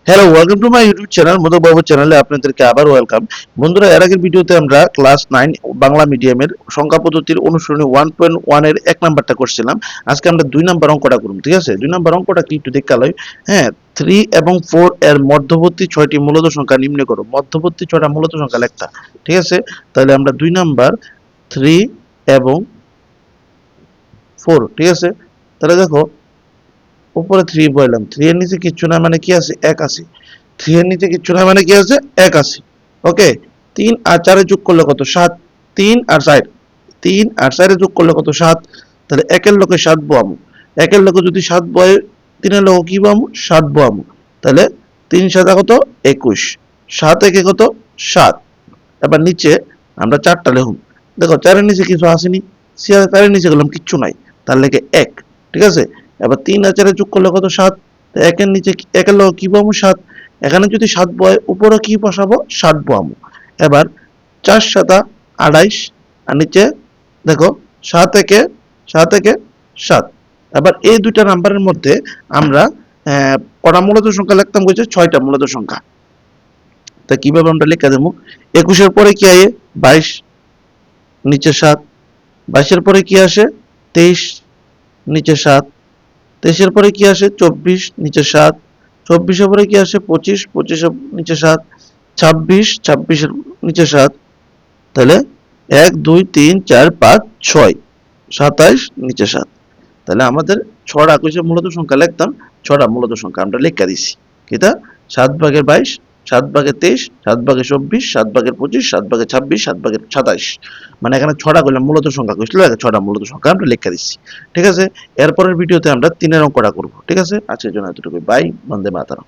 Hello, welcome to my YouTube channel Madhu Babu চ্যানেলে আপনাদেরকে আবার ওয়েলকাম। বন্ধুরা, এর আগের ভিডিওতে আমরা ক্লাস 9 বাংলা মিডিয়ামের সংখ্যা পদ্ধতির অনুসরণী 1.1 এর 1 নাম্বারটা করছিলাম। আজকে আমরা 2 নাম্বার অঙ্কটা করব, ঠিক আছে? 2 নাম্বার অঙ্কটা কি একটু দেখতে লই। হ্যাঁ, 3 এবং 4 এর মধ্যবর্তী 6টি মূলদ সংখ্যা নির্ণয় করো। মধ্যবর্তী 6টা মূলদ সংখ্যা লেখতা, ঠিক আছে? তাহলে আমরা 2 নাম্বার 3 এবং 4, ঠিক আছে? তাহলে দেখো, উপরে 3 বললাম, 3 এর নিচে কিচ্ছু না, মানে কি আছে? 1 আছে। 3 এর নিচে কিচ্ছু না, মানে কি আছে? 1 আছে। ওকে, 3 আর 4 এ যোগ করলে কত? 7। 3 আর 4, 3 আর 4 এ যোগ করলে কত? 7। তাহলে 1 এর লগে 7 বসাবো। 1 এর লগে যদি 7 বয়, 3 এর লগে কি বসাবো? 7 বসাবো। তাহলে 3 7 কত? 21। 7 একে কত? 7। এবার নিচে আমরা 4টা লিখুন। দেখো, 4 এর নিচে কিছু আসেনি, 4 এর নিচে গেলাম কিচ্ছু নাই, তার লেগে 1, ঠিক আছে? এবার 3 আর 4 যোগ করলে কত? 7। একের নিচে 1 এর লগে কি বসাবো? 7। এখানে যদি 7 বয়, উপরে কি বসাবো? 7 বসাবো। এবার 4 7 28, আর নিচে দেখো 7 একে 7। এবার এই দুইটা নাম্বারের মধ্যে আমরা কটা মূলদ সংখ্যা লিখতাম? কইছে 6টা মূলদ সংখ্যা। তা কিভাবে আমরা লিখে দেবো? 21 এর পরে কি আয়ে? 22, নিচে 7। 22 এর পরে কি আসে? 23, নিচে 7। 23 এর পরে কি আসে? 24, নিচে 7। 24 এর পরে কি আসে? 25, 25 এর নিচে 7। 26, 26 এর নিচে 7। তাহলে 1 2 3 4 5 6, 27, নিচে 7। তাহলে আমাদের 6টা কইছে মূলত সংখ্যা লিখতাম, 6টা মূলত সংখ্যা আমরা লিখে দিছি। কিটা? 7 ভাগের 22, 7 ভাগের 23, 7 ভাগের 24, 7 ভাগের 25, 7 ভাগের 26, 7 ভাগের 27। মানে এখানে 6টা কইলাম মূলত সংখ্যা কইছিল, 6টা মূলত সংখ্যা আমরা লিখে দিছি। ঠিক আছে? এরপরের ভিডিওতে আমরা 3 এর অঙ্কটা করব। ঠিক আছে? আজকের জন্য এতটুকুই। বাই, বন্দে মাতরম।